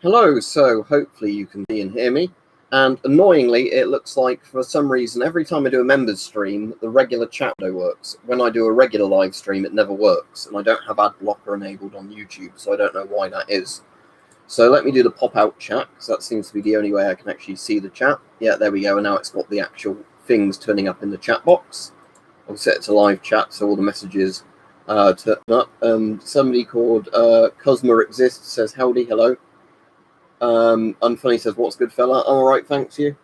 Hello, so hopefully you can see and hear me. And annoyingly, it looks like for some reason, every time I do a members stream, the regular chat window works. When I do a regular live stream, it never works. And I don't have ad blocker enabled on YouTube, so I don't know why that is. So let me do the pop-out chat, because that seems to be the only way I can actually see the chat. Yeah, there we go, and now it's got the actual things turning up in the chat box. I'll set it to live chat, so all the messages turn up. Somebody called Cosmo Exists says, howdy, hello. Unfunny says, what's good, fella? I'm all right, thanks, you.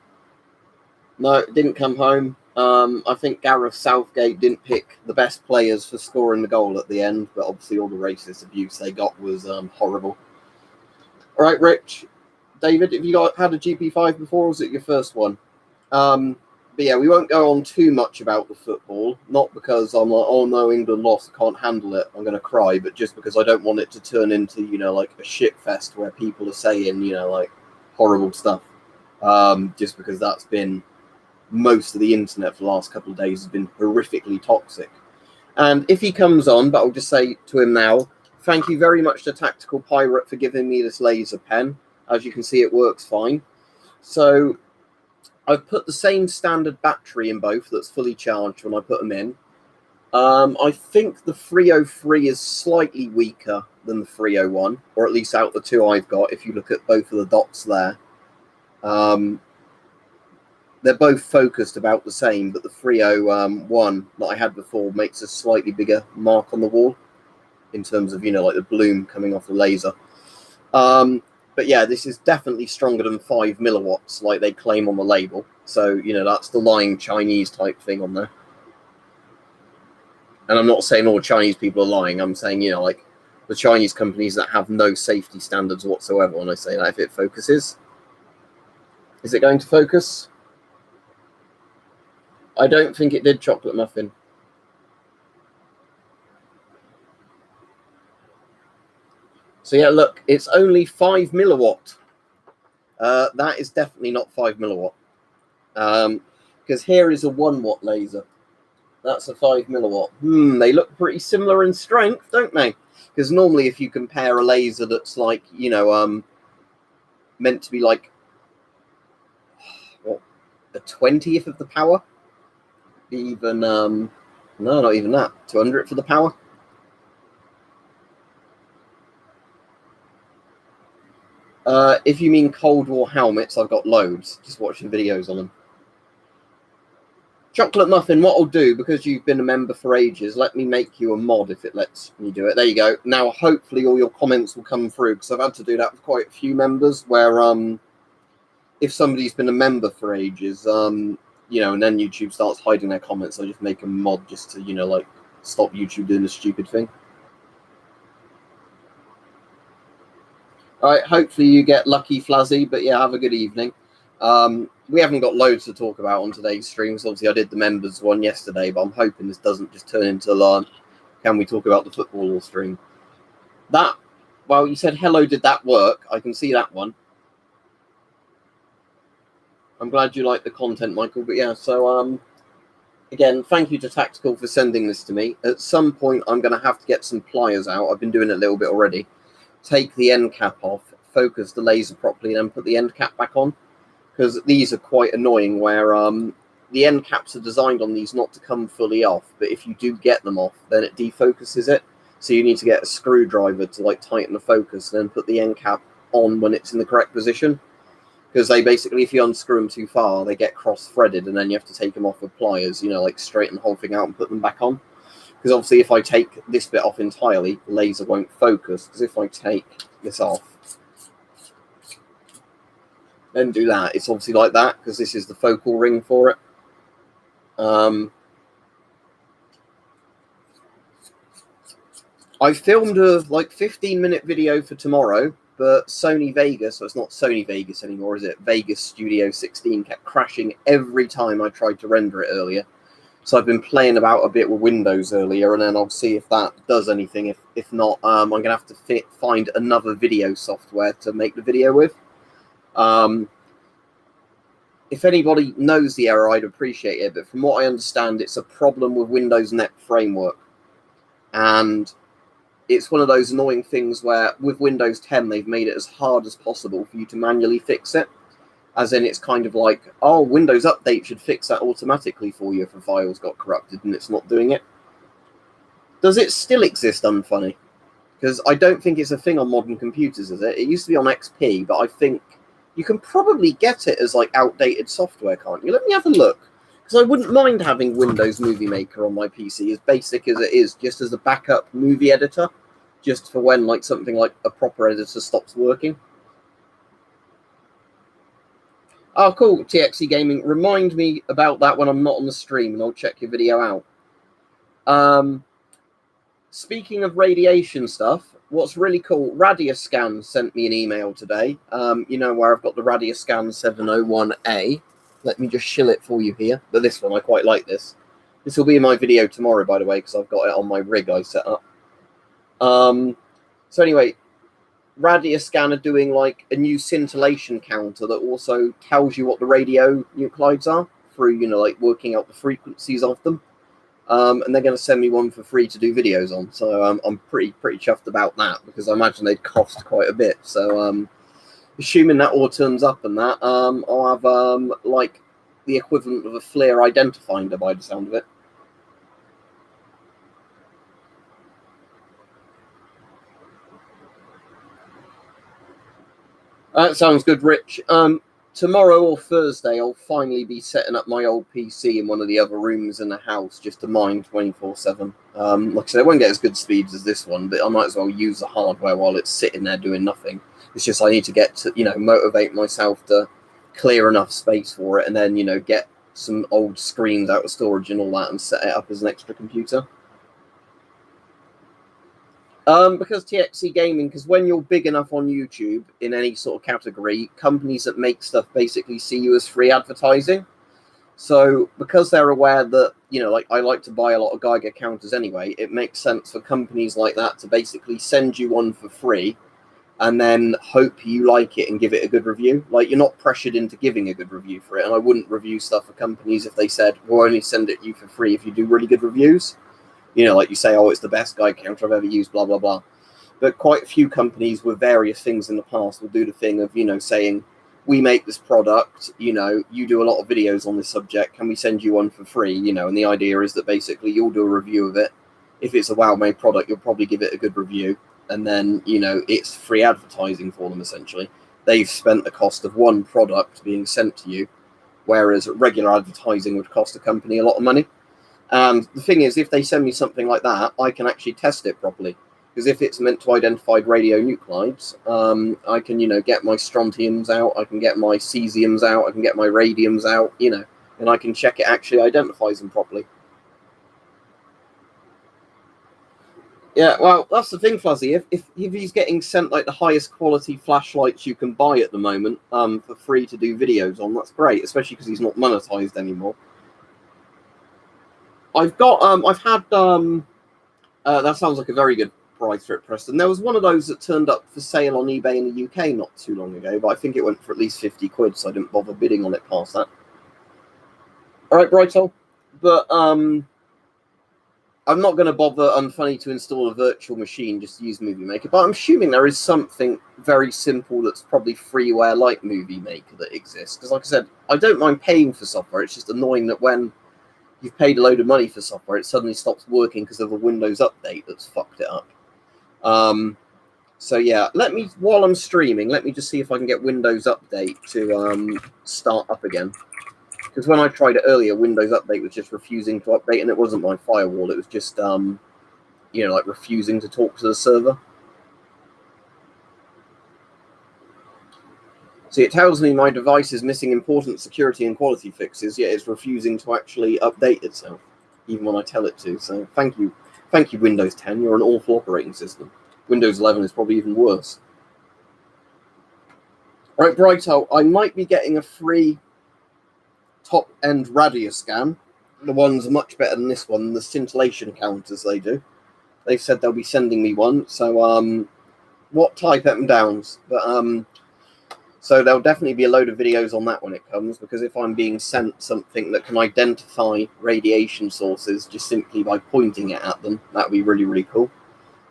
No, didn't come home. I think Gareth Southgate didn't pick the best players for scoring the goal at the end, but obviously all the racist abuse they got was horrible. All right, Rich, David, have you had a GP5 before, or was it your first one? But yeah, we won't go on too much about the football, not because I'm like, oh no, England lost, I can't handle it, I'm going to cry, but just because I don't want it to turn into, like a shit fest where people are saying, like horrible stuff. Just because that's been most of the internet for the last couple of days has been horrifically toxic. And if he comes on, but I'll just say to him now, thank you very much to Tactical Pirate for giving me this laser pen. As you can see, it works fine. So I've put the same standard battery in both that's fully charged when I put them in. I think the 303 is slightly weaker than the 301, or at least out the two I've got, if you look at both of the dots there. They're both focused about the same, but the 301 that I had before makes a slightly bigger mark on the wall in terms of, like the bloom coming off the laser. But yeah, this is definitely stronger than 5 milliwatts, like they claim on the label. So, that's the lying Chinese type thing on there. And I'm not saying all Chinese people are lying. I'm saying, like the Chinese companies that have no safety standards whatsoever. When I say that, if it focuses, is it going to focus? I don't think it did, Chocolate Muffin. So yeah, look, it's only 5 milliwatt. That is definitely not 5 milliwatt. Because here is a 1 watt laser. That's a 5 milliwatt. They look pretty similar in strength, don't they? Because normally if you compare a laser that's like, meant to be like, what, a 20th of the power? Even, no, not even that. 200th of the power? If you mean Cold War helmets, I've got loads. Just watching videos on them. Chocolate Muffin, what I'll do, because you've been a member for ages, let me make you a mod if it lets me do it. There you go. Now, hopefully all your comments will come through, because I've had to do that with quite a few members, where if somebody's been a member for ages, and then YouTube starts hiding their comments, I just make a mod just to, like, stop YouTube doing this stupid thing. All right, hopefully you get lucky, Flazzy, but yeah, have a good evening. We haven't got loads to talk about on today's stream, so obviously I did the members one yesterday, but I'm hoping this doesn't just turn into can we talk about the football stream? Well, you said hello, did that work? I can see that one. I'm glad you like the content, Michael, but yeah, so again, thank you to Tactical for sending this to me. At some point, I'm going to have to get some pliers out. I've been doing it a little bit already. Take the end cap off, focus the laser properly, and then put the end cap back on. Because these are quite annoying, where the end caps are designed on these not to come fully off, but if you do get them off, then it defocuses it. So you need to get a screwdriver to like tighten the focus, and then put the end cap on when it's in the correct position. Because they basically, if you unscrew them too far, they get cross-threaded, and then you have to take them off with pliers, like straighten the whole thing out and put them back on. Because obviously if I take this bit off entirely, the laser won't focus. Because if I take this off, then do that, it's obviously like that, because this is the focal ring for it. I filmed a 15-minute video for tomorrow, but Sony Vegas, so it's not Sony Vegas anymore, is it? Vegas Studio 16 kept crashing every time I tried to render it earlier. So I've been playing about a bit with Windows earlier, and then I'll see if that does anything. If not, I'm going to have to find another video software to make the video with. If anybody knows the error, I'd appreciate it. But from what I understand, it's a problem with Windows Net Framework. And it's one of those annoying things where with Windows 10, they've made it as hard as possible for you to manually fix it. As in, it's kind of like, oh, Windows Update should fix that automatically for you if a file's got corrupted, and it's not doing it. Does it still exist, Unfunny? Because I don't think it's a thing on modern computers, is it? It used to be on XP, but I think you can probably get it as like outdated software, can't you? Let me have a look. Because I wouldn't mind having Windows Movie Maker on my PC, as basic as it is, just as a backup movie editor, just for when like something like a proper editor stops working. Oh, cool, TXE Gaming. Remind me about that when I'm not on the stream, and I'll check your video out. Speaking of radiation stuff, what's really cool, Radioscan sent me an email today. You know, where I've got the Radioscan 701A. Let me just shill it for you here. But this one, I quite like this. This will be in my video tomorrow, by the way, because I've got it on my rig I set up. So anyway, Radioscan are doing like a new scintillation counter that also tells you what the radionuclides are through, you know, like working out the frequencies of them. And they're going to send me one for free to do videos on. So I'm pretty chuffed about that, because I imagine they'd cost quite a bit. So assuming that all turns up and that, I'll have like the equivalent of a FLIR identifier by the sound of it. That sounds good, Rich. Tomorrow or Thursday, I'll finally be setting up my old PC in one of the other rooms in the house just to mine 24/7. Like I said, it won't get as good speeds as this one, but I might as well use the hardware while it's sitting there doing nothing. It's just I need to get to, you know, motivate myself to clear enough space for it, and then, you know, get some old screens out of storage and all that and set it up as an extra computer. Because TXE Gaming, because when you're big enough on YouTube in any sort of category, companies that make stuff basically see you as free advertising. So because they're aware that, you know, like I like to buy a lot of Geiger counters anyway, it makes sense for companies like that to basically send you one for free and then hope you like it and give it a good review. Like, you're not pressured into giving a good review for it. And I wouldn't review stuff for companies if they said, we'll only send it you for free if you do really good reviews. You know, like you say, oh, it's the best Geiger counter I've ever used, blah, blah, blah. But quite a few companies with various things in the past will do the thing of, you know, saying, we make this product, you know, you do a lot of videos on this subject, can we send you one for free? You know, and the idea is that basically you'll do a review of it. If it's a well-made product, you'll probably give it a good review. And then, you know, it's free advertising for them, essentially. They've spent the cost of one product being sent to you, whereas regular advertising would cost a company a lot of money. And the thing is, if they send me something like that, I can actually test it properly. Because if it's meant to identify radionuclides, I can, you know, get my strontiums out, I can get my cesiums out, I can get my radiums out, you know, and I can check it actually identifies them properly. Yeah, well, that's the thing, Fuzzy. If he's getting sent like the highest quality flashlights you can buy at the moment for free to do videos on, that's great, especially because he's not monetized anymore. I've had, that sounds like a very good price for it, Preston. There was one of those that turned up for sale on eBay in the UK not too long ago, but I think it went for at least 50 quid, so I didn't bother bidding on it past that. All right, Brighto. But I'm not going to bother Unfunny to install a virtual machine just to use Movie Maker, but I'm assuming there is something very simple that's probably freeware like Movie Maker that exists. Because like I said, I don't mind paying for software. It's just annoying that when you've paid a load of money for software, it suddenly stops working because of a Windows update that's fucked it up. So yeah, while I'm streaming, let me just see if I can get Windows Update to start up again. Because when I tried it earlier, Windows Update was just refusing to update, and it wasn't my firewall, it was just, you know, like refusing to talk to the server. See, it tells me my device is missing important security and quality fixes, yet it's refusing to actually update itself, even when I tell it to. So thank you, Windows 10. You're an awful operating system. Windows 11 is probably even worse. All right, Brighto, I might be getting a free top-end Radioscan. The one's much better than this one, the scintillation counters they do. They've said they'll be sending me one, so what type up and downs, but so there'll definitely be a load of videos on that when it comes, because if I'm being sent something that can identify radiation sources just simply by pointing it at them, that'd be really, really cool.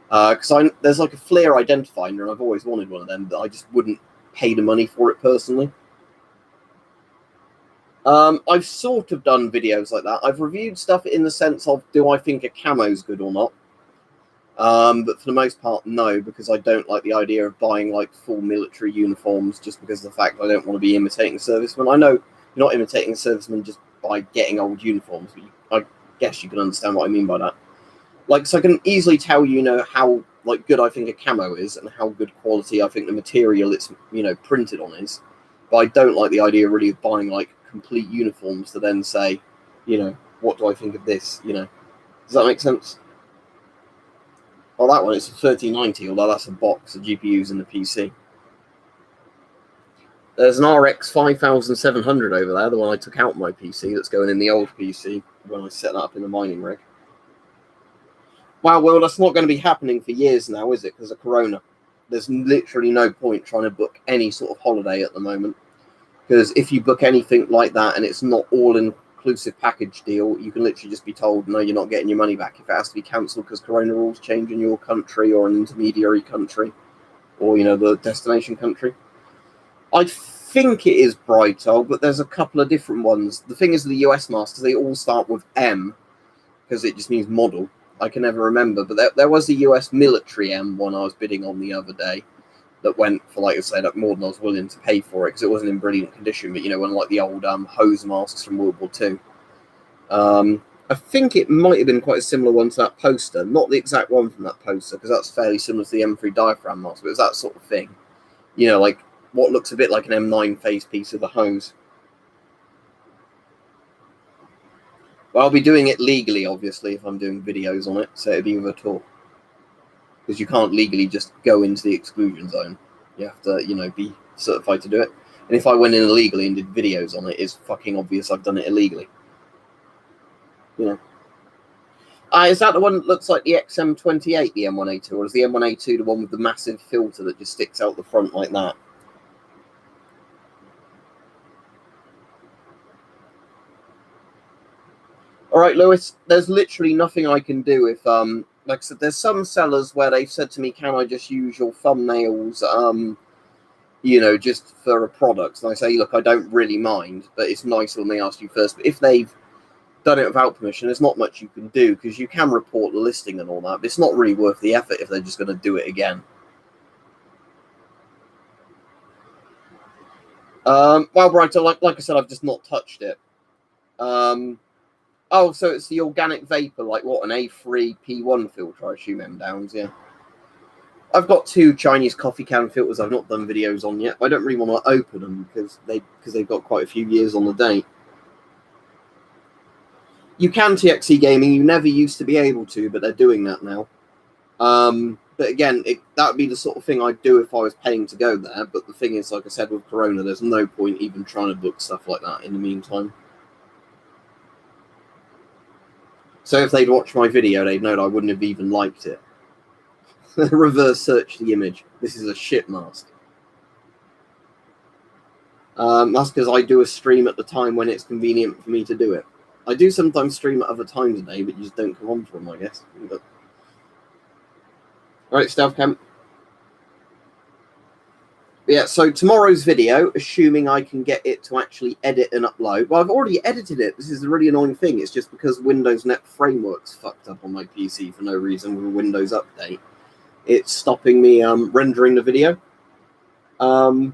Because there's like a FLIR identifier, and I've always wanted one of them, but I just wouldn't pay the money for it personally. I've sort of done videos like that. I've reviewed stuff in the sense of, do I think a camo's good or not? But for the most part, no, because I don't like the idea of buying like full military uniforms just because of the fact I don't want to be imitating servicemen. I know you're not imitating servicemen just by getting old uniforms, but I guess you can understand what I mean by that. Like, so I can easily tell how like good I think a camo is and how good quality I think the material it's printed on is. But I don't like the idea really of buying like complete uniforms to then say, what do I think of this? Does that make sense? Well, that one, it's a 3090, although that's a box of GPUs in the PC. There's an RX 5700 over there, the one I took out my PC, that's going in the old PC when I set that up in the mining rig. Wow, well, that's not going to be happening for years now, is it, because of Corona? There's literally no point trying to book any sort of holiday at the moment, because if you book anything like that and it's not all-inclusive package deal, you can literally just be told, no, you're not getting your money back if it has to be cancelled because Corona rules change in your country or an intermediary country or, the destination country. I think it is Brighton, but there's a couple of different ones. The thing is, the US masters, they all start with M because it just means model. I can never remember, but there was a US military M one I was bidding on the other day that went for, like I said, more than I was willing to pay for it because it wasn't in brilliant condition. But one like the old hose masks from World War II. I think it might have been quite a similar one to that poster, not the exact one from that poster because that's fairly similar to the M3 diaphragm mask, but it was that sort of thing. Like what looks a bit like an M9 face piece of a hose. Well, I'll be doing it legally, obviously, if I'm doing videos on it, so it'll be with a tour. Because you can't legally just go into the exclusion zone. You have to, be certified to do it. And if I went in illegally and did videos on it, it's fucking obvious I've done it illegally. Is that the one that looks like the XM28, the M1A2, or is the M1A2 the one with the massive filter that just sticks out the front like that? All right, Lewis, there's literally nothing I can do if, like I said, there's some sellers where they've said to me, can I just use your thumbnails, just for a product? And I say, look, I don't really mind, but it's nicer when they ask you first. But if they've done it without permission, there's not much you can do because you can report the listing and all that, but it's not really worth the effort if they're just going to do it again. Well, Brighton, like I said, I've just not touched it. Oh, so it's the organic vapor, like what, an A3 P1 filter, I assume, M-Downs, yeah. I've got 2 Chinese coffee can filters I've not done videos on yet. I don't really want to open them because they've got quite a few years on the date. You can TXE gaming, you never used to be able to, but they're doing that now. But again, that would be the sort of thing I'd do if I was paying to go there. But the thing is, like I said, with Corona, there's no point even trying to book stuff like that in the meantime. So if they'd watched my video, they'd know that I wouldn't have even liked it. Reverse search the image. This is a shit mask. That's because I do a stream at the time when it's convenient for me to do it. I do sometimes stream at other times a day, but you just don't come on for them, I guess. But... All right, Stealth Camp. Yeah, so tomorrow's video, assuming I can get it to actually edit and upload. Well, I've already edited it. This is a really annoying thing. It's just because Windows Net Framework's fucked up on my PC for no reason with a Windows update. It's stopping me rendering the video. Well,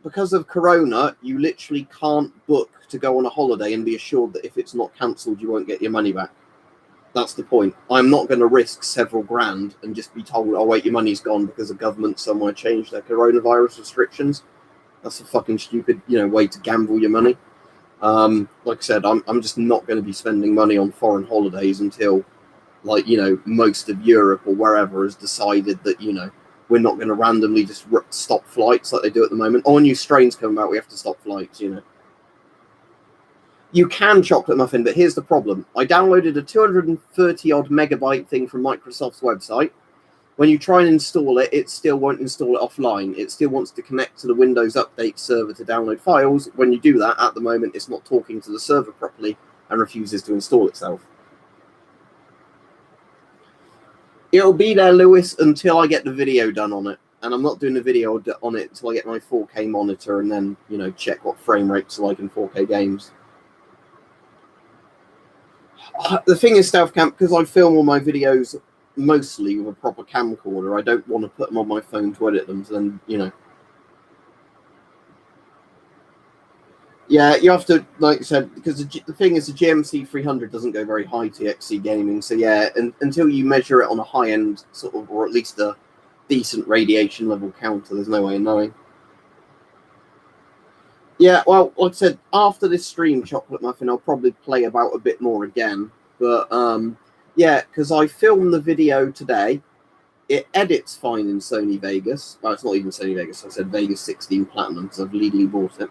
because of Corona, you literally can't book to go on a holiday and be assured that if it's not cancelled, you won't get your money back. That's the point. I'm not going to risk several grand and just be told, oh, wait, your money's gone because the government somewhere changed their coronavirus restrictions. That's a fucking stupid, way to gamble your money. Like I said, I'm just not going to be spending money on foreign holidays until, most of Europe or wherever has decided that, we're not going to randomly just stop flights like they do at the moment. Oh, new strains come out, we have to stop flights, You can chocolate muffin, but here's the problem. I downloaded a 230-odd megabyte thing from Microsoft's website. When you try and install it, it still won't install it offline. It still wants to connect to the Windows Update server to download files. When you do that, at the moment, it's not talking to the server properly and refuses to install itself. It'll be there, Lewis, until I get the video done on it. And I'm not doing the video on it until I get my 4K monitor and then, you know, check what frame rates are like in 4K games. The thing is, Stealth Camp, because I film all my videos mostly with a proper camcorder, I don't want to put them on my phone to edit them. So then, you know. Yeah, you have to, like I said, because the thing is, the GMC 300 doesn't go very high TXC gaming. So yeah, until you measure it on a high end sort of, or at least a decent radiation level counter, there's no way of knowing. Yeah, well, like I said, after this stream, Chocolate Muffin, I'll probably play about a bit more again. But yeah, because I filmed the video today. It edits fine in Sony Vegas. Well, it's not even Sony Vegas. I said Vegas 16 Platinum because I've legally bought it.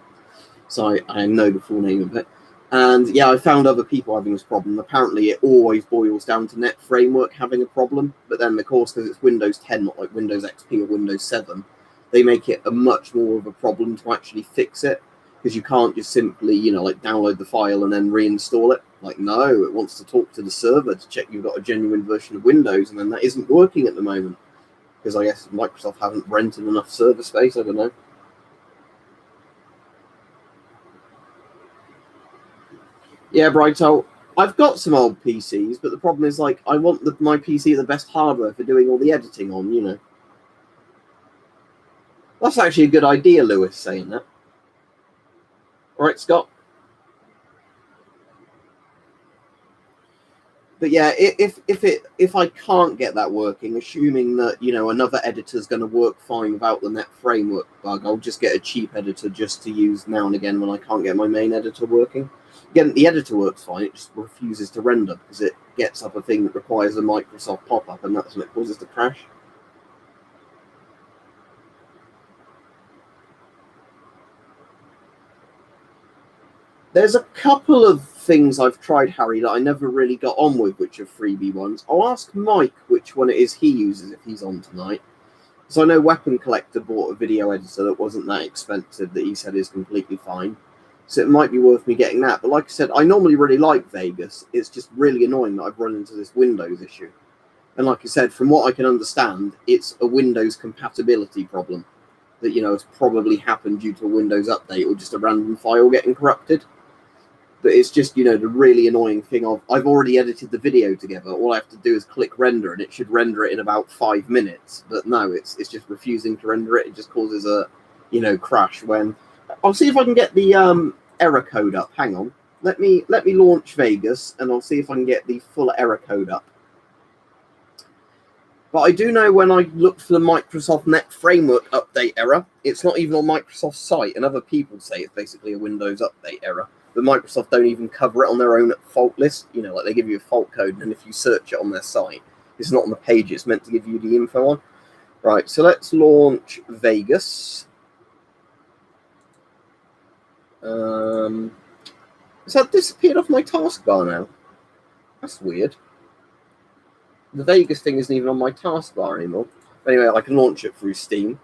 So I know the full name of it. And yeah, I found other people having this problem. Apparently, it always boils down to Net Framework having a problem. But then, of course, because it's Windows 10, not like Windows XP or Windows 7, they make it a much more of a problem to actually fix it. Because you can't just simply, you know, like download the file and then reinstall it. Like, no, it wants to talk to the server to check you've got a genuine version of Windows. And then that isn't working at the moment. Because I guess Microsoft haven't rented enough server space. I don't know. Yeah, Brighto, I've got some old PCs, but the problem is, like, I want my PC the best hardware for doing all the editing on, you know. That's actually a good idea, Lewis, saying that. All right, Scott? But yeah, if I can't get that working, assuming that, you know, another editor's going to work fine without the Net Framework bug, I'll just get a cheap editor just to use now and again when I can't get my main editor working. Again, the editor works fine, it just refuses to render because it gets up a thing that requires a Microsoft pop-up, and that's when it causes the crash. There's a couple of things I've tried, Harry, that I never really got on with, which are freebie ones. I'll ask Mike which one it is he uses if he's on tonight. So I know Weapon Collector bought a video editor that wasn't that expensive that he said is completely fine. So it might be worth me getting that. But like I said, I normally really like Vegas. It's just really annoying that I've run into this Windows issue. And like I said, from what I can understand, it's a Windows compatibility problem that, you know, has probably happened due to a Windows update or just a random file getting corrupted. But it's just, you know, the really annoying thing of, I've already edited the video together. All I have to do is click render, and it should render it in about 5 minutes. But no, it's just refusing to render it. It just causes a, you know, crash when... I'll see if I can get the error code up. Hang on. Let me launch Vegas, and I'll see if I can get the full error code up. But I do know when I looked for the Microsoft Net Framework update error, it's not even on Microsoft's site, and other people say it's basically a Windows update error. But Microsoft don't even cover it on their own fault list. You know, like they give you a fault code, and if you search it on their site, it's not on the page it's meant to give you the info on. Right, so let's launch Vegas. Has that disappeared off my taskbar now? That's weird. The Vegas thing isn't even on my taskbar anymore. Anyway, I can launch it through Steam.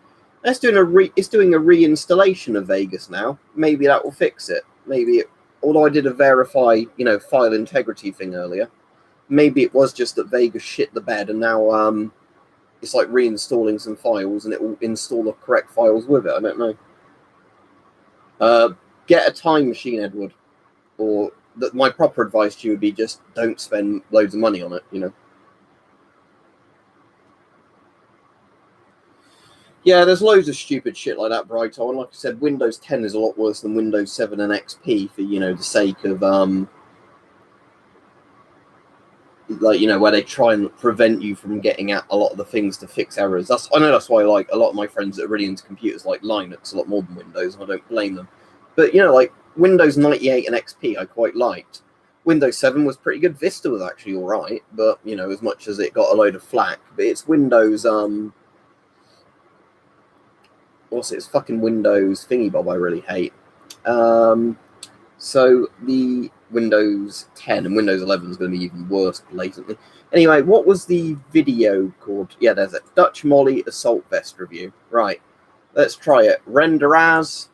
It's doing a reinstallation of Vegas now. Maybe that will fix it. Maybe although I did a verify, you know, file integrity thing earlier, maybe it was just that Vegas shit the bed, and now it's like reinstalling some files, and it will install the correct files with it. I don't know. Get a time machine, Edward. Or my proper advice to you would be just don't spend loads of money on it, you know. Yeah, there's loads of stupid shit like that, Brighto. And like I said, Windows 10 is a lot worse than Windows 7 and XP for, you know, the sake of, like, you know, where they try and prevent you from getting at a lot of the things to fix errors. I know that's why, like, a lot of my friends that are really into computers like Linux a lot more than Windows, and I don't blame them. But, you know, like, Windows 98 and XP I quite liked. Windows 7 was pretty good. Vista was actually all right, but, you know, as much as it got a load of flack. But it's Windows, what's it? It's fucking Windows thingy-bob I really hate. So the Windows 10 and Windows 11 is going to be even worse blatantly. Anyway, what was the video called? Yeah, there's a Dutch Molly Assault Vest review. Right, let's try it. Render as...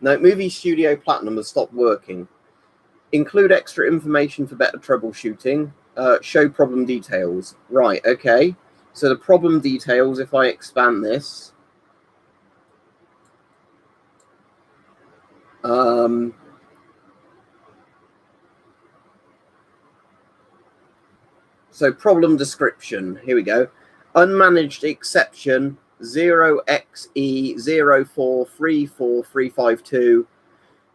No, Movie Studio Platinum has stopped working. Include extra information for better troubleshooting. Show problem details. Right, okay. So the problem details, if I expand this, so problem description, here we go. Unmanaged exception 0xe0434352,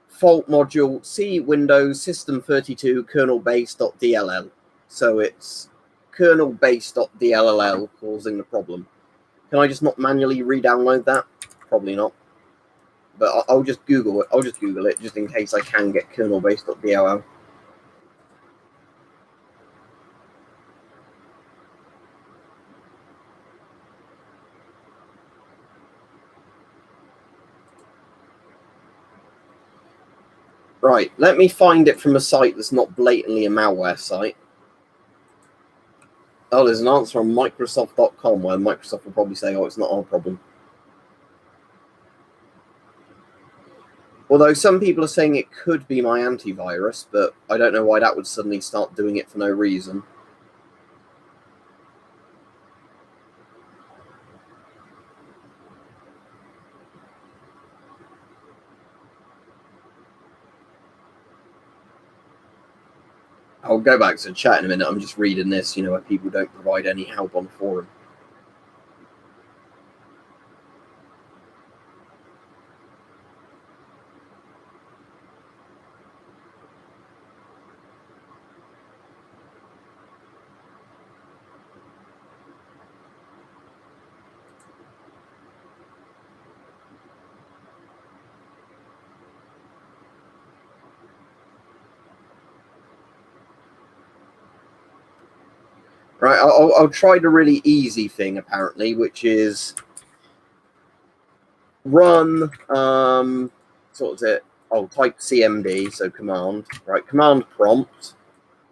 fault module C Windows System 32 kernel base.dll. So it's kernel base.dll causing the problem. Can I just not manually re-download that? Probably not. But I'll just Google it. I'll just Google it just in case I can get kernel base.dll. Right, let me find it from a site that's not blatantly a malware site. Oh, there's an answer on Microsoft.com where Microsoft will probably say, oh, it's not our problem. Although some people are saying it could be my antivirus, but I don't know why that would suddenly start doing it for no reason. I'll go back to the chat in a minute. I'm just reading this, where people don't provide any help on the forum. Right, I'll try the really easy thing, apparently, which is run, sort of it, I'll type CMD, so command, right, command prompt.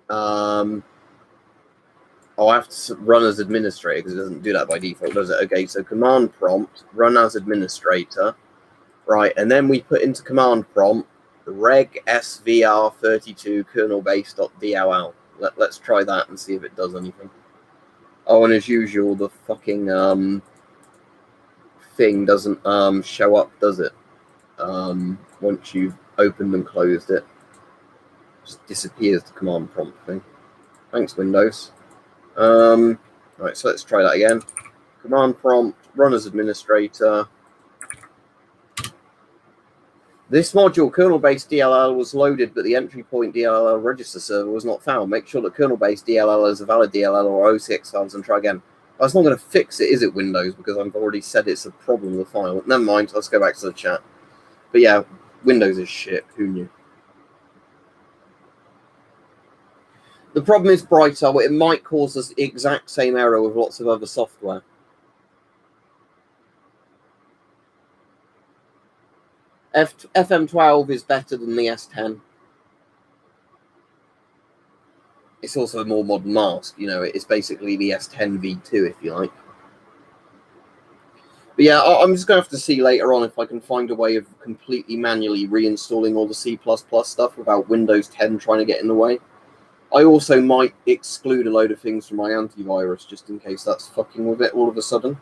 I'll have to run as administrator because it doesn't do that by default, does it? Okay, so command prompt, run as administrator, right, and then we put into command prompt reg svr32 kernel base.dll. Let's try that and see if it does anything. Oh, and as usual, the fucking thing doesn't show up, does it? Once you've opened and closed it, just disappears the command prompt thing. Thanks, Windows. Right, so let's try that again. Command prompt, run as administrator. This module, kernel-based DLL, was loaded, but the entry point DLL register server was not found. Make sure that kernel-based DLL is a valid DLL or OCX files and try again. That's not going to fix it, is it, Windows? Because I've already said it's a problem with the file. Never mind, let's go back to the chat. But yeah, Windows is shit. Who knew? The problem is brighter. It might cause the exact same error with lots of other software. FM12 is better than the S10. It's also a more modern mask. It's basically the S10 V2, if you like. But yeah, I'm just going to have to see later on if I can find a way of completely manually reinstalling all the C++ stuff without Windows 10 trying to get in the way. I also might exclude a load of things from my antivirus just in case that's fucking with it all of a sudden.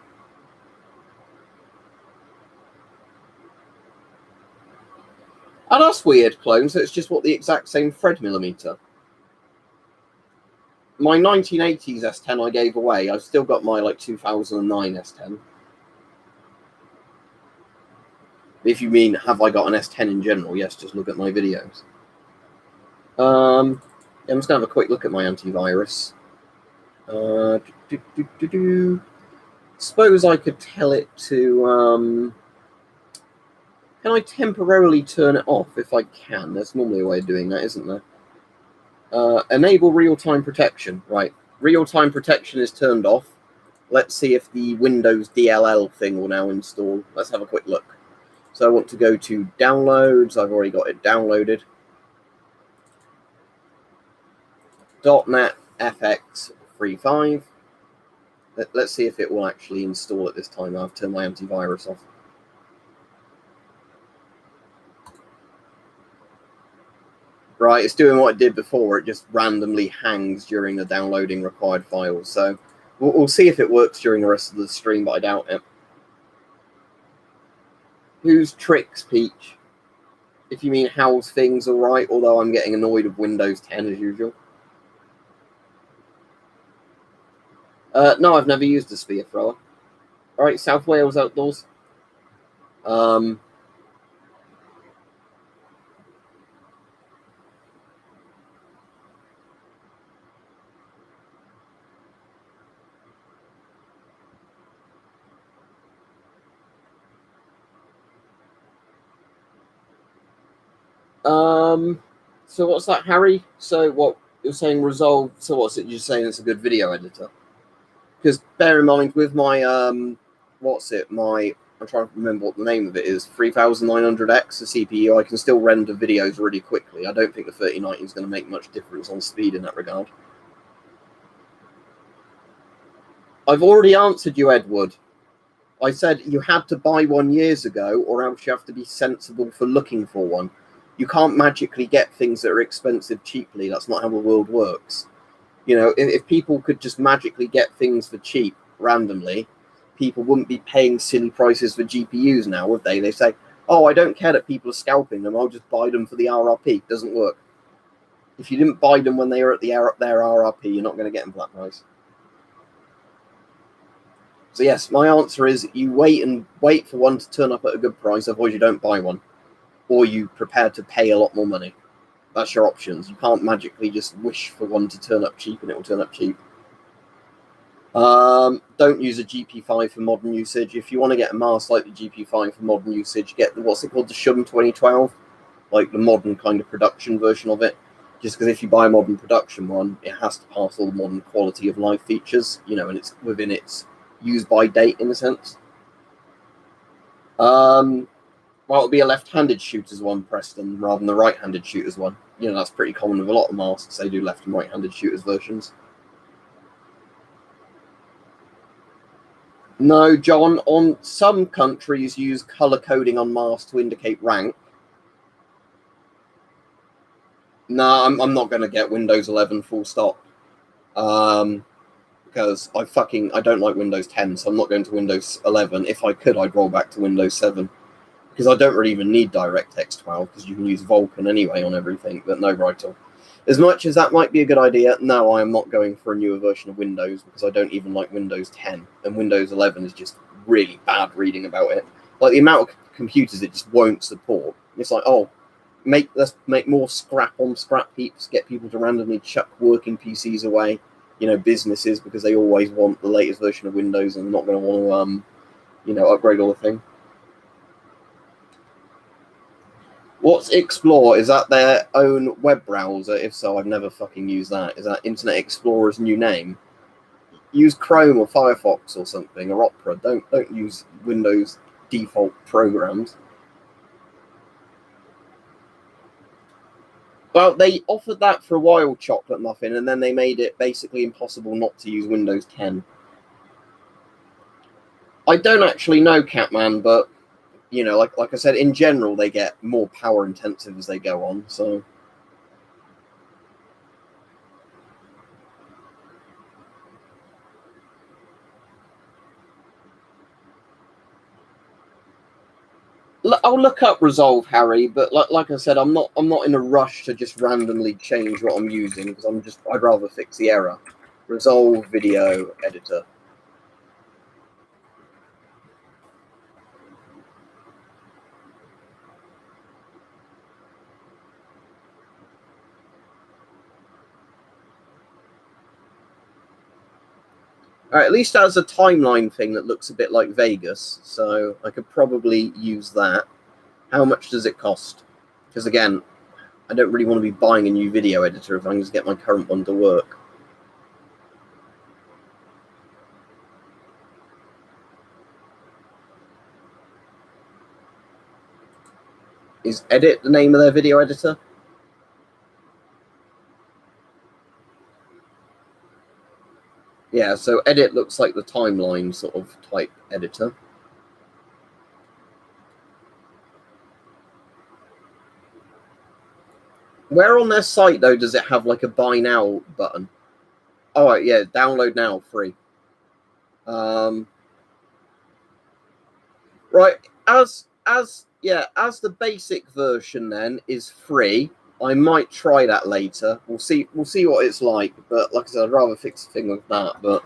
And that's weird, clone, so it's just the exact same thread millimeter. My 1980s S10 I gave away. I've still got my 2009 S10. If you mean, have I got an S10 in general? Yes, just look at my videos. I'm just going to have a quick look at my antivirus. Suppose I could tell it to... can I temporarily turn it off if I can? There's normally a way of doing that, isn't there? Enable real-time protection. Right. Real-time protection is turned off. Let's see if the Windows DLL thing will now install. Let's have a quick look. So I want to go to downloads. I've already got it downloaded. .NET FX 3.5. Let's see if it will actually install it this time. I've turned my antivirus off. Right, it's doing what it did before. It just randomly hangs during the downloading required files. So we'll see if it works during the rest of the stream, but I doubt it. Whose tricks, Peach? If you mean how's things all right, although I'm getting annoyed with Windows 10 as usual. No, I've never used a spear thrower. All right, South Wales Outdoors. So what's that, Harry? So what you're saying? Resolve. So what's it? You're saying it's a good video editor? Because bear in mind, with my what's it? I'm trying to remember what the name of it is. 3900X, the CPU. I can still render videos really quickly. I don't think the 3090 is going to make much difference on speed in that regard. I've already answered you, Edward. I said you had to buy one years ago, or else you have to be sensible for looking for one. You can't magically get things that are expensive cheaply. That's not how the world works. You know, if people could just magically get things for cheap randomly, people wouldn't be paying silly prices for GPUs now, would they? They say, oh, I don't care that people are scalping them. I'll just buy them for the RRP. It doesn't work. If you didn't buy them when they were at their RRP, you're not going to get them for that price. So yes, my answer is you wait for one to turn up at a good price, otherwise you don't buy one. Or you prepare to pay a lot more money. That's your options. You can't magically just wish for one to turn up cheap and it will turn up cheap. Don't use a GP5 for modern usage. If you want to get a mask like the GP5 for modern usage, get the, what's it called, the Shum 2012, like the modern kind of production version of it. Just because if you buy a modern production one, it has to pass all the modern quality of life features, you know, and it's within its use by date in a sense. Well, it'll be a left-handed shooter's one, Preston, rather than the right-handed shooter's one. You know, that's pretty common with a lot of masks. They do left and right-handed shooters versions. No, John, on some countries use color coding on masks to indicate rank. No, I'm not going to get Windows 11 full stop. Because I don't like Windows 10, so I'm not going to Windows 11. If I could, I'd roll back to Windows 7. Because I don't really even need DirectX 12, because you can use Vulkan anyway on everything, but no, right. As much as that might be a good idea, no, I am not going for a newer version of Windows, because I don't even like Windows 10, and Windows 11 is just really bad reading about it. Like, the amount of computers it just won't support. It's like, oh, let's make more scrap on scrap heaps, get people to randomly chuck working PCs away, you know, businesses, because they always want the latest version of Windows and not going to want to, upgrade all the thing. What's Explore? Is that their own web browser? If so, I've never fucking used that. Is that Internet Explorer's new name? Use Chrome or Firefox or something, or Opera. Don't use Windows default programs. Well, they offered that for a while, Chocolate Muffin, and then they made it basically impossible not to use Windows 10. I don't actually know, Catman, but you know, like I said, in general, they get more power intensive as they go on. So, I'll look up Resolve, Harry. But like I said, I'm not in a rush to just randomly change what I'm using, because I'd rather fix the error. Resolve video editor. All right, at least that has a timeline thing that looks a bit like Vegas, so I could probably use that. How much does it cost? Because again, I don't really want to be buying a new video editor if I can just get my current one to work. Is Edit the name of their video editor? Yeah, so Edit looks like the timeline sort of type editor. Where on their site, though, does it have like a buy now button? Oh, yeah, download now, free. Right, as the basic version then is free. I might try that later. We'll see what it's like. But like I said, I'd rather fix the thing with that. But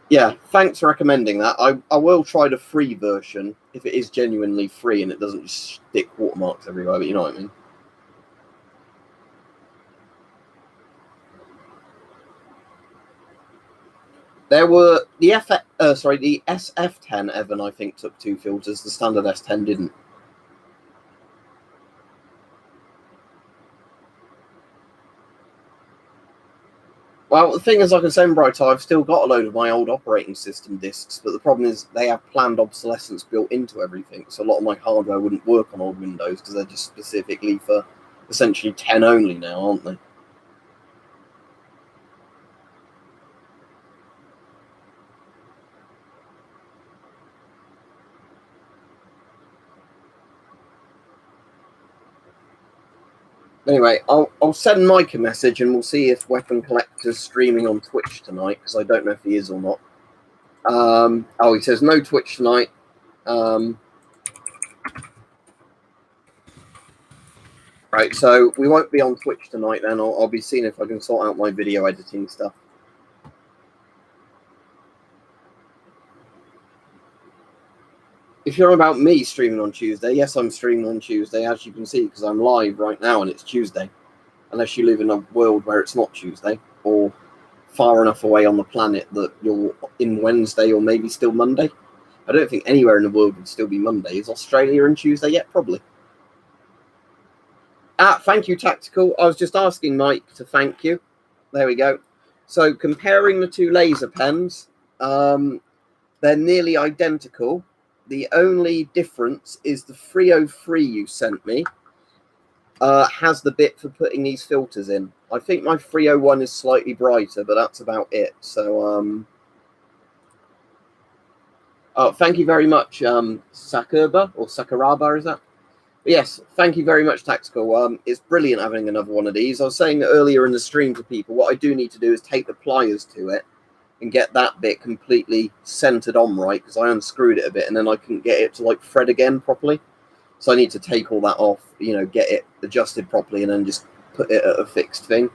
yeah, thanks for recommending that. I will try the free version if it is genuinely free and it doesn't just stick watermarks everywhere. But you know what I mean. There were the the SF10 Evan, I think, took 2 filters. The standard S10 didn't. Well, the thing is, like I said, Bright, I've still got a load of my old operating system disks, but the problem is they have planned obsolescence built into everything. So a lot of my hardware wouldn't work on old Windows because they're just specifically for essentially 10 only now, aren't they? Anyway, I'll send Mike a message and we'll see if Weapon Collector's streaming on Twitch tonight, because I don't know if he is or not. Oh, he says no Twitch tonight. Right, so we won't be on Twitch tonight then. I'll be seeing if I can sort out my video editing stuff. If you're about me streaming on Tuesday, yes, I'm streaming on Tuesday, as you can see, because I'm live right now and it's Tuesday. Unless you live in a world where it's not Tuesday, or far enough away on the planet that you're in Wednesday or maybe still Monday. I don't think anywhere in the world would still be Monday. Is Australia in Tuesday yet? Probably. Thank you, Tactical. I was just asking Mike to thank you. There we go. So comparing the 2 laser pens, they're nearly identical. The only difference is the 303 you sent me has the bit for putting these filters in. I think my 301 is slightly brighter, but that's about it. So, thank you very much, Sakuraba, or Sakuraba, is that? Yes, thank you very much, Tactical. It's brilliant having another one of these. I was saying earlier in the stream to people, what I do need to do is take the pliers to it and get that bit completely centered on right, because I unscrewed it a bit and then I couldn't get it to like thread again properly. So I need to take all that off, get it adjusted properly and then just put it at a fixed thing.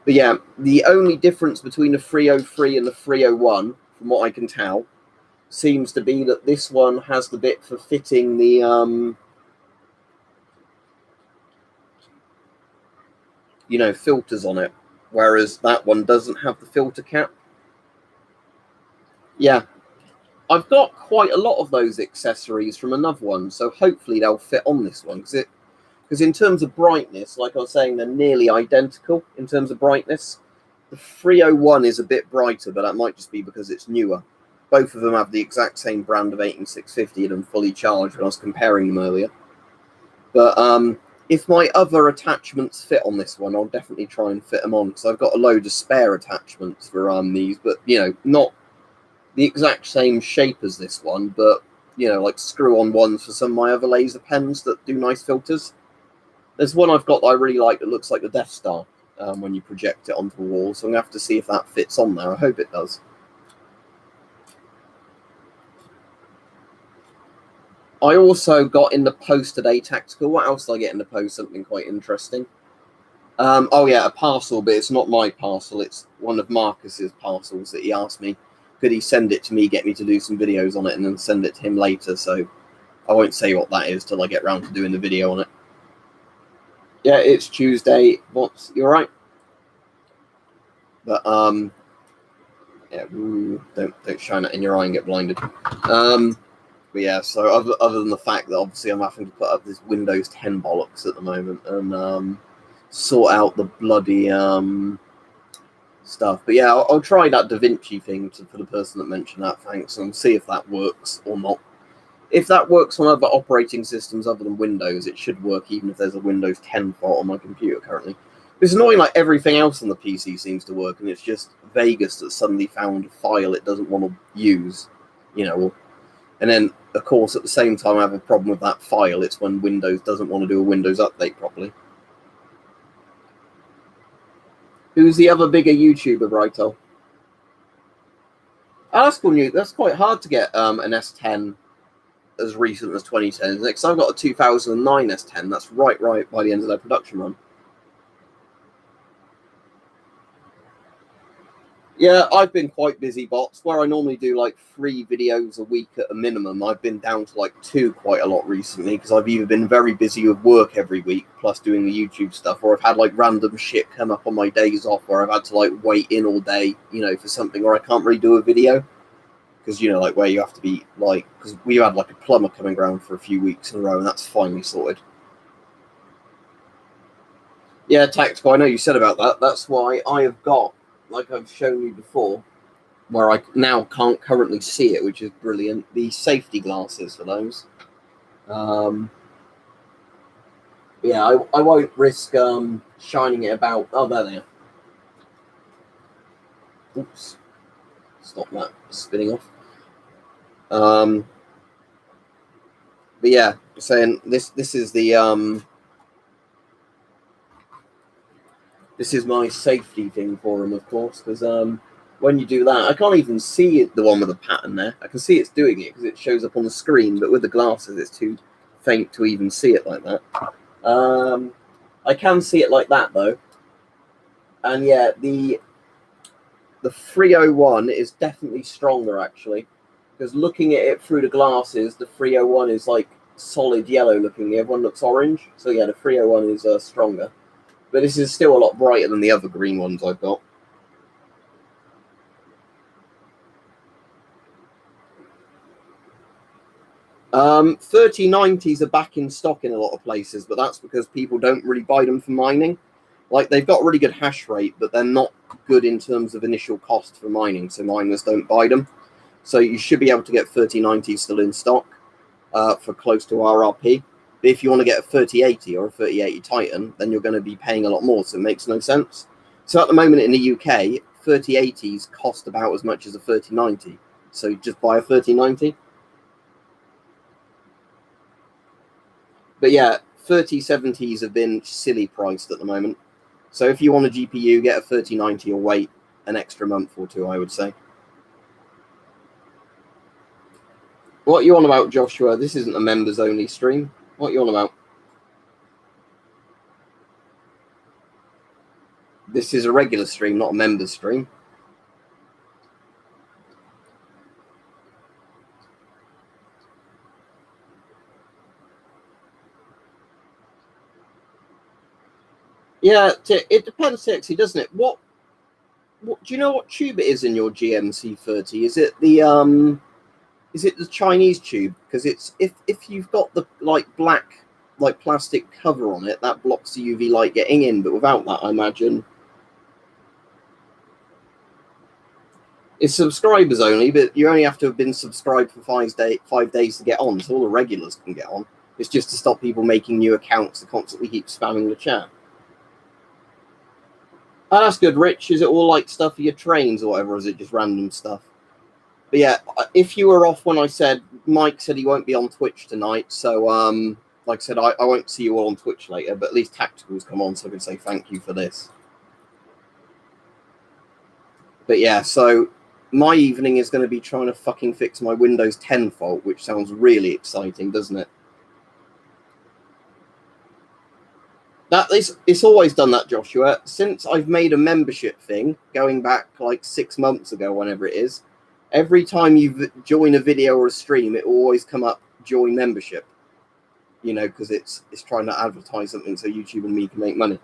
But yeah, the only difference between the 303 and the 301, from what I can tell, seems to be that this one has the bit for fitting the, filters on it, whereas that one doesn't have the filter cap. Yeah, I've got quite a lot of those accessories from another one, so hopefully they'll fit on this one. Because in terms of brightness, like I was saying, they're nearly identical in terms of brightness. The 301 is a bit brighter, but that might just be because it's newer. Both of them have the exact same brand of 18650 and fully charged when I was comparing them earlier. But if my other attachments fit on this one, I'll definitely try and fit them on, because I've got a load of spare attachments for these, but, not the exact same shape as this one, but, like screw-on ones for some of my other laser pens that do nice filters. There's one I've got that I really like that looks like the Death Star when you project it onto a wall, so I'm going to have to see if that fits on there. I hope it does. I also got in the post today, Tactical. What else did I get in the post? Something quite interesting. Oh, yeah, a parcel, but it's not my parcel. It's one of Marcus's parcels that he asked me. Could he send it to me, get me to do some videos on it, and then send it to him later? So I won't say what that is till I get around to doing the video on it. Yeah, it's Tuesday. What? You all right? But yeah, don't shine it in your eye and get blinded. But yeah, so other than the fact that obviously I'm having to put up this Windows 10 bollocks at the moment and sort out the bloody stuff. But yeah, I'll try that DaVinci thing for the person that mentioned that, thanks, and see if that works or not. If that works on other operating systems other than Windows, it should work even if there's a Windows 10 fault on my computer currently. It's annoying, like everything else on the PC seems to work, and it's just Vegas that suddenly found a file it doesn't want to use, and then, of course, at the same time I have a problem with that file. It's when Windows doesn't want to do a Windows update properly. Who's the other bigger YouTuber, Brighto? Oh, that's cool news. That's quite hard to get an S10 as recent as 2010, isn't it? Because I've got a 2009 S10. That's right by the end of their production run. Yeah, I've been quite busy, bots. Where I normally do like 3 videos a week at a minimum, I've been down to like 2 quite a lot recently because I've either been very busy with work every week, plus doing the YouTube stuff, or I've had like random shit come up on my days off where I've had to like wait in all day, you know, for something, or I can't really do a video. Because, you know, like where you have to be like, because we had like a plumber coming around for a few weeks in a row, and that's finally sorted. Yeah, tactical. I know you said about that. That's why I have got, like I've shown you before, where I now can't currently see it, which is brilliant, the safety glasses for those. Yeah, I won't risk shining it about. Oh, there they are. Oops. Stop that spinning off. But yeah, saying this is the this is my safety thing for him, of course, because when you do that, I can't even see it, the one with the pattern there. I can see it's doing it because it shows up on the screen, but with the glasses, it's too faint to even see it like that. I can see it like that though, and yeah, the 301 is definitely stronger actually, because looking at it through the glasses, the 301 is like solid yellow looking. The other one looks orange, so yeah, the 301 is stronger. But this is still a lot brighter than the other green ones I've got. 3090s are back in stock in a lot of places, but that's because people don't really buy them for mining. Like, they've got really good hash rate, but they're not good in terms of initial cost for mining, so miners don't buy them. So you should be able to get 3090s still in stock for close to RRP. But if you want to get a 3080 or a 3080 Titan, then you're going to be paying a lot more, so it makes no sense. So at the moment in the UK, 3080s cost about as much as a 3090. So just buy a 3090. But yeah, 3070s have been silly priced at the moment. So if you want a GPU, get a 3090 or wait an extra month or 2, I would say. What are you on about, Joshua? This isn't a members-only stream. What are you on about? This is a regular stream, not a members stream. Yeah, it depends, Tixie, doesn't it? What do you know what tube it is in your GMC30? Is it the Chinese tube? Because it's if you've got the like black like plastic cover on it, that blocks the UV light getting in, but without that, I imagine it's subscribers only, but you only have to have been subscribed for 5 days to get on, so all the regulars can get on. It's just to stop people making new accounts to constantly keep spamming the chat. Oh, that's good, Rich. Is it all like stuff for your trains or whatever, or is it just random stuff? But yeah, if you were off when I said, Mike said he won't be on Twitch tonight, so like I said, I won't see you all on Twitch later, but at least Tactical's come on, so I can say thank you for this. But yeah, so my evening is going to be trying to fucking fix my Windows 10 fault, which sounds really exciting, doesn't it? It's always done that, Joshua. Since I've made a membership thing, going back like 6 months ago, whenever it is, every time you join a video or a stream, it will always come up, join membership. You know, because it's trying to advertise something so YouTube and me can make money.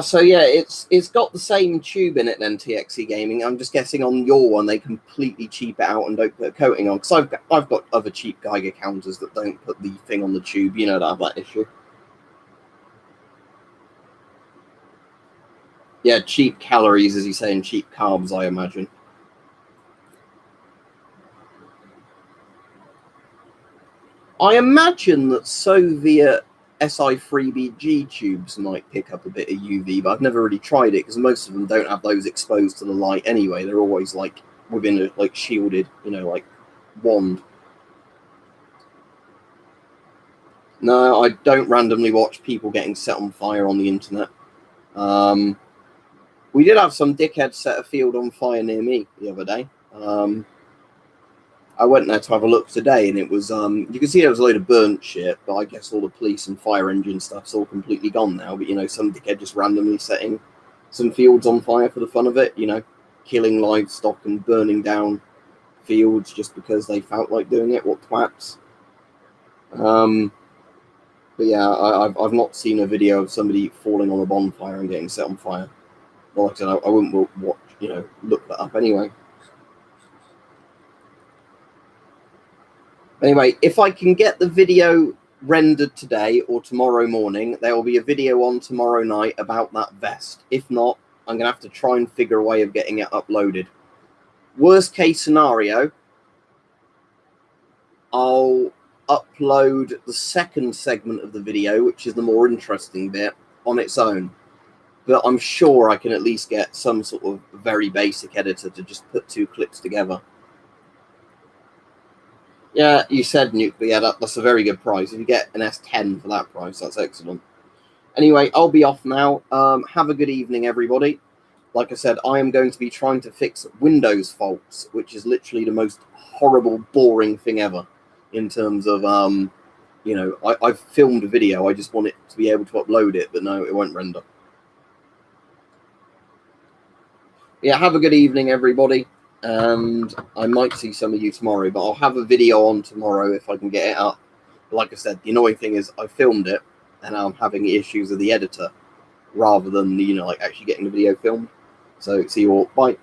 So yeah, it's got the same tube in it then, TXE Gaming. I'm just guessing on your one they completely cheap it out and don't put a coating on. Because I've got other cheap Geiger counters that don't put the thing on the tube. You know, that have that issue. Yeah, cheap calories, as you say, and cheap carbs, I imagine. I imagine that Soviet SI freebie G tubes might pick up a bit of UV, but I've never really tried it because most of them don't have those exposed to the light anyway. They're always like within a like shielded, you know, like wand. No, I don't randomly watch people getting set on fire on the internet. We did have some dickhead set a field on fire near me the other day. I went there to have a look today, and it was you can see there was a load of burnt shit, but I guess all the police and fire engine stuff's all completely gone now. But you know, some dickhead just randomly setting some fields on fire for the fun of it, you know, killing livestock and burning down fields just because they felt like doing it. What twats. But yeah, I've not seen a video of somebody falling on a bonfire and getting set on fire. Well, like I said, I wouldn't watch, you know, look that up anyway. Anyway, if I can get the video rendered today or tomorrow morning, there will be a video on tomorrow night about that vest. If not, I'm going to have to try and figure a way of getting it uploaded. Worst case scenario, I'll upload the second segment of the video, which is the more interesting bit, on its own. But I'm sure I can at least get some sort of very basic editor to just put two clips together. Yeah, you said nuclear. Yeah, that's a very good price. If you get an S10 for that price, that's excellent. Anyway, I'll be off now. Have a good evening, everybody. Like I said, I am going to be trying to fix Windows faults, which is literally the most horrible, boring thing ever. In terms of, you know, I've filmed a video. I just want it to be able to upload it, but no, it won't render. Yeah, have a good evening, everybody. And I might see some of you tomorrow, but I'll have a video on tomorrow if I can get it up. But like I said, the annoying thing is I filmed it and I'm having issues with the editor rather than, you know, like actually getting the video filmed. So see you all. Bye.